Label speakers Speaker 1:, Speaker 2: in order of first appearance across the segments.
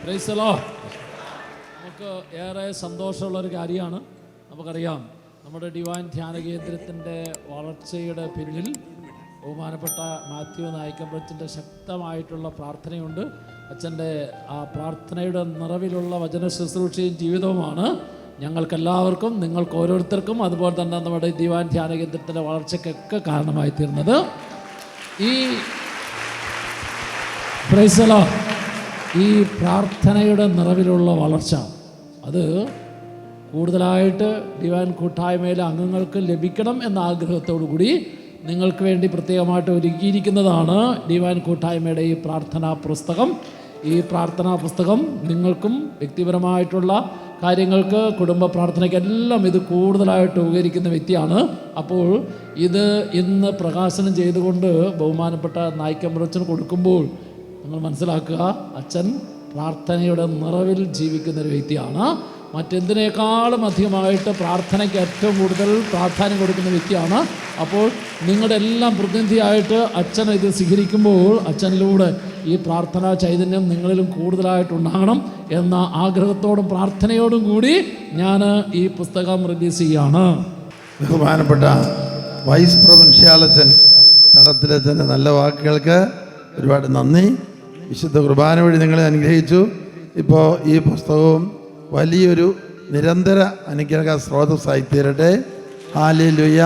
Speaker 1: Price the Lord. നമുക്ക് ഏറെ സന്തോഷമുള്ളൊരു കാര്യമാണ്. നമുക്കറിയാം, നമ്മുടെ ഡിവൈൻ ധ്യാന കേന്ദ്രത്തിൻ്റെ വളർച്ചയുടെ പിന്നിൽ ബഹുമാനപ്പെട്ട മാത്യു നായിക്കമ്പലത്തിൻ്റെ ശക്തമായിട്ടുള്ള പ്രാർത്ഥനയുണ്ട്. അച്ഛൻ്റെ ആ പ്രാർത്ഥനയുടെ നിറവിലുള്ള വചന ശുശ്രൂഷയും ജീവിതവുമാണ് ഞങ്ങൾക്കെല്ലാവർക്കും, നിങ്ങൾക്ക് ഓരോരുത്തർക്കും, അതുപോലെ തന്നെ നമ്മുടെ ഡിവൈൻ ധ്യാന കേന്ദ്രത്തിൻ്റെ വളർച്ചയ്ക്കൊക്കെ കാരണമായി തീർന്നത്. ഈ പ്രൈസ് ദി ലോർഡ്, ഈ പ്രാർത്ഥനയുടെ നിറവിലുള്ള വളർച്ച അത് കൂടുതലായിട്ട് ഡിവൈൻ കൂട്ടായ്മയിലെ അംഗങ്ങൾക്ക് ലഭിക്കണം എന്ന ആഗ്രഹത്തോടു കൂടി നിങ്ങൾക്ക് വേണ്ടി പ്രത്യേകമായിട്ട് ഒരുക്കിയിരിക്കുന്നതാണ് ഡിവൈൻ കൂട്ടായ്മയുടെ ഈ പ്രാർത്ഥനാ പുസ്തകം. ഈ പ്രാർത്ഥനാ പുസ്തകം നിങ്ങൾക്കും വ്യക്തിപരമായിട്ടുള്ള കാര്യങ്ങൾക്ക്, കുടുംബ പ്രാർത്ഥനയ്ക്കെല്ലാം ഇത് കൂടുതലായിട്ട് ഉപകരിക്കുന്ന വ്യക്തിയാണ്. അപ്പോൾ ഇത് ഇന്ന് പ്രകാശനം ചെയ്തുകൊണ്ട് ബഹുമാനപ്പെട്ട നായിക്കമ്പലച്ചന് കൊടുക്കുമ്പോൾ നിങ്ങൾ മനസ്സിലാക്കുക, അച്ഛൻ പ്രാർത്ഥനയുടെ നിറവിൽ ജീവിക്കുന്നൊരു വ്യക്തിയാണ്. മറ്റെന്തിനേക്കാളും അധികമായിട്ട് പ്രാർത്ഥനയ്ക്ക് ഏറ്റവും കൂടുതൽ പ്രാധാന്യം കൊടുക്കുന്ന വ്യക്തിയാണ്. അപ്പോൾ നിങ്ങളുടെ എല്ലാം പ്രതിനിധിയായിട്ട് അച്ഛൻ ഇത് സ്വീകരിക്കുമ്പോൾ അച്ഛനിലൂടെ ഈ പ്രാർത്ഥനാ ചൈതന്യം നിങ്ങളിലും കൂടുതലായിട്ടുണ്ടാകണം എന്ന ആഗ്രഹത്തോടും പ്രാർത്ഥനയോടും കൂടി ഞാൻ ഈ പുസ്തകം റിലീസ് ചെയ്യാണ്.
Speaker 2: ബഹുമാനപ്പെട്ട വൈസ് പ്രൊവിൻഷ്യാലച്ചൻ തടത്തിലച്ഛൻ്റെ നല്ല വാക്കുകൾക്ക് ഒരുപാട് നന്ദി. വിശുദ്ധ കുർബാന വഴി നിങ്ങളെ അനുഗ്രഹിച്ചു. ഇപ്പോൾ ഈ പുസ്തകവും വലിയൊരു നിരന്തര അനുഗ്രഹ സ്രോതസ്സായി തീരട്ടെ. ഹല്ലേലൂയ.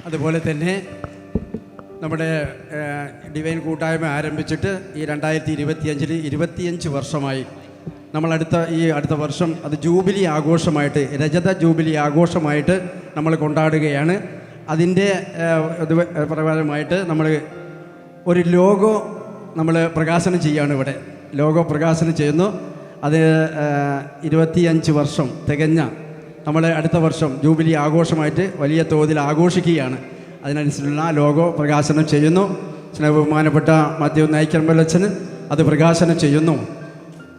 Speaker 3: അതുപോലെ തന്നെ നമ്മുടെ ഡിവൈൻ കൂട്ടായ്മ ആരംഭിച്ചിട്ട് ഈ 2025 25 വർഷമായി. നമ്മൾ അടുത്ത വർഷം അത് ജൂബിലി ആഘോഷമായിട്ട്, രജത ജൂബിലി ആഘോഷമായിട്ട് നമ്മൾ കൊണ്ടാടുകയാണ്. അതിൻ്റെ പ്രകാരമായിട്ട് നമ്മൾ ഒരു ലോഗോ നമ്മൾ പ്രകാശനം ചെയ്യുകയാണ്. ഇവിടെ ലോഗോ പ്രകാശനം ചെയ്യുന്നു. അത് 25 വർഷം തികഞ്ഞ നമ്മൾ അടുത്ത വർഷം ജൂബിലി ആഘോഷമായിട്ട് വലിയ തോതിൽ ആഘോഷിക്കുകയാണ്. അതിനനുസരിച്ചുള്ള ലോഗോ പ്രകാശനം ചെയ്യുന്നു. ബഹുമാനപ്പെട്ട മാത്യു നായിക്കമ്പലച്ചന് അത് പ്രകാശനം ചെയ്യുന്നു.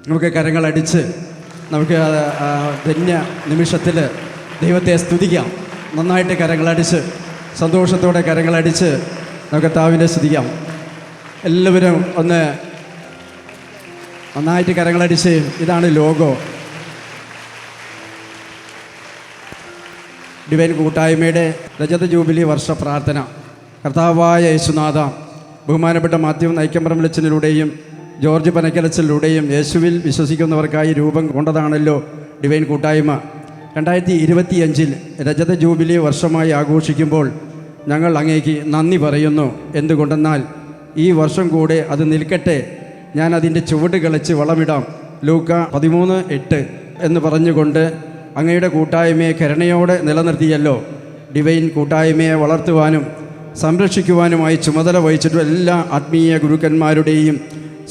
Speaker 3: നമുക്ക് കരങ്ങളടിച്ച് നമുക്ക് ധന്യ നിമിഷത്തിൽ ദൈവത്തെ സ്തുതിക്കാം. നന്നായിട്ട് കരങ്ങളടിച്ച്, സന്തോഷത്തോടെ കരങ്ങളടിച്ച് നമുക്ക് കർത്താവിനെ സ്തുതിക്കാം. എല്ലാവരും ഒന്ന് നന്നായിട്ട് കരങ്ങളടിച്ച്. ഇതാണ് ലോഗോ. ഡിവൈൻ കൂട്ടായ്മയുടെ രജത ജൂബിലി വർഷ പ്രാർത്ഥന. കർത്താവായ യേശുനാഥ, ബഹുമാനപ്പെട്ട മാത്യു നായിക്കമ്പലച്ചനിലൂടെയും ജോർജ് പനക്കലച്ചനിലൂടെയും യേശുവിൽ വിശ്വസിക്കുന്നവർക്കായി രൂപം കൊണ്ടതാണല്ലോ ഡിവൈൻ കൂട്ടായ്മ. 2025 രജത ജൂബിലി വർഷമായി ആഘോഷിക്കുമ്പോൾ ഞങ്ങൾ അങ്ങേക്ക് നന്ദി പറയുന്നു. എന്തുകൊണ്ടെന്നാൽ ഈ വർഷം കൂടെ അത് നിൽക്കട്ടെ, ഞാൻ അതിൻ്റെ ചുവട് കളിച്ച് വളമിടാം, ലൂക്ക 13:8 എന്ന് പറഞ്ഞുകൊണ്ട് അങ്ങയുടെ കൂട്ടായ്മയെ കരുണയോടെ നിലനിർത്തിയല്ലോ. ഡിവൈൻ കൂട്ടായ്മയെ വളർത്തുവാനും സംരക്ഷിക്കുവാനുമായി ചുമതല വഹിച്ചിട്ടുള്ള എല്ലാ ആത്മീയ ഗുരുക്കന്മാരുടെയും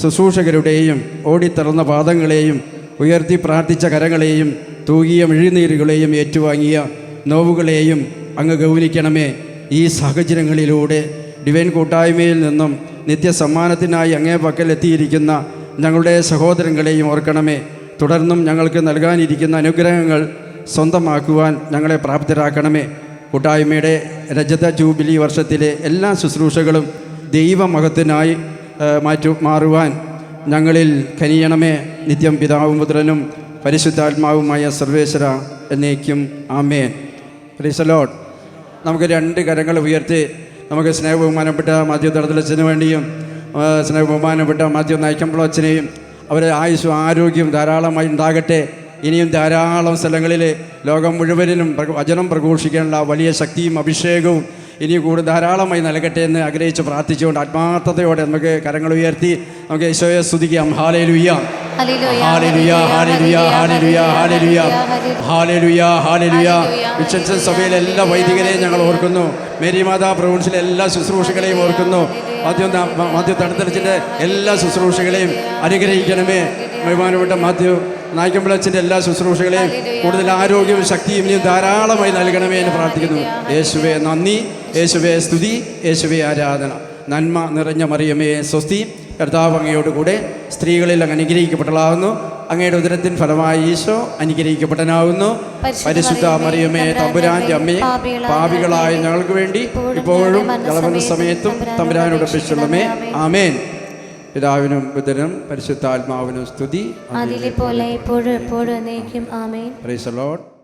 Speaker 3: ശുശ്രൂഷകരുടെയും ഓടിത്തറന്ന പാദങ്ങളെയും ഉയർത്തി പ്രാർത്ഥിച്ച കരങ്ങളെയും തൂകിയ മിഴിനീരുകളെയും ഏറ്റുവാങ്ങിയ നോവുകളെയും അങ്ങ് ഗൗനിക്കണമേ. ഈ സാഹചര്യങ്ങളിലൂടെ ഡിവൈൻ കൂട്ടായ്മയിൽ നിന്നും നിത്യസമ്മാനത്തിനായി അങ്ങേ പക്കൽ എത്തിയിരിക്കുന്ന ഞങ്ങളുടെ സഹോദരങ്ങളെയും ഓർക്കണമേ. തുടർന്നും ഞങ്ങൾക്ക് നൽകാനിരിക്കുന്ന അനുഗ്രഹങ്ങൾ സ്വന്തമാക്കുവാൻ ഞങ്ങളെ പ്രാപ്തരാക്കണമേ. കൂട്ടായ്മയുടെ രജത ജൂബിലി വർഷത്തിലെ എല്ലാ ശുശ്രൂഷകളും ദൈവമഹത്തിനായി മാറുവാൻ ഞങ്ങളിൽ കനിയണമേ. നിത്യം പിതാവും പുത്രനും പരിശുദ്ധാത്മാവുമായ സർവേശ്വര എന്നേക്കും ആമേൻ. Praise the Lord. നമുക്ക് 2 കരങ്ങൾ ഉയർത്തി നമുക്ക് സ്നേഹബഹുമാനപ്പെട്ട മാത്യു തടത്തിലച്ഛന് വേണ്ടിയും സ്നേഹബഹുമാനപ്പെട്ട മാത്യു നായിക്കമ്പലച്ചനെയും അവരെ ആയുസ്സും ആരോഗ്യവും ധാരാളമായി ഉണ്ടാകട്ടെ. ഇനിയും ധാരാളം സ്ഥലങ്ങളിൽ ലോകം മുഴുവനും വചനം പ്രഘോഷിക്കാനുള്ള വലിയ ശക്തിയും അഭിഷേകവും ഇനി കൂടുതൽ ധാരാളമായി നൽകട്ടെ എന്ന് ആഗ്രഹിച്ച് പ്രാർത്ഥിച്ചുകൊണ്ട് ആത്മാർത്ഥതയോടെ നമുക്ക് കരങ്ങൾ ഉയർത്തി നമുക്ക് യേശുവയെ സ്തുതിക്കാം. ഹല്ലേലൂയ, ഹല്ലേലൂയ, ഹല്ലേലൂയ, ഹല്ലേലൂയ, ഹല്ലേലൂയ, ഹല്ലേലൂയ, ഹല്ലേലൂയ. വിശ്വസ സഭയിലെ എല്ലാ വൈദികരെയും ഞങ്ങൾ ഓർക്കുന്നു. മേരി മാതാ പ്രൊവിൻസിലെ എല്ലാ ശുശ്രൂഷകളെയും ഓർക്കുന്നു. മാത്യു തടത്തിലച്ഛൻ്റെ എല്ലാ ശുശ്രൂഷകളെയും അനുഗ്രഹിക്കണമേ. ബഹുമാനപ്പെട്ട മാത്യു നായിക്കമ്പലച്ചൻ്റെ എല്ലാ ശുശ്രൂഷകളെയും കൂടുതൽ ആരോഗ്യവും ശക്തിയും ഇനിയും ധാരാളമായി നൽകണമേ എന്ന് പ്രാർത്ഥിക്കുന്നു. യേശുവേ നന്ദി, യേശുവേ സ്തുതി, യേശുവേ ആരാധന. നന്മ നിറഞ്ഞ മറിയമേ സ്വസ്തി, കർത്താവ് അങ്ങയോടുകൂടെ സ്ത്രീകളിൽ അങ്ങ് അനുഗ്രഹിക്കപ്പെട്ടവളാകുന്നു. അങ്ങയുടെ ഉദരത്തിൻ ഫലമായി ഈശോ അനുഗ്രഹിക്കപ്പെട്ടനാകുന്നു. പരിശുദ്ധ മറിയമേ, തമ്പുരാന്റെ അമ്മേ, പാപികളായ ഞങ്ങൾക്ക് വേണ്ടി ഇപ്പോഴും ഞങ്ങളുടെ സമയത്തും തമ്പുരാനോട് അപേക്ഷിച്ചുള്ളമേ. ആമേൻ. പിതാവിനും പുത്രനും പരിശുദ്ധാത്മാവിനും സ്തുതി.
Speaker 4: അതിലെ പോലെ ഇപ്പോഴും എപ്പോഴും എന്നേക്കും. ആമേൻ.
Speaker 3: Praise the Lord.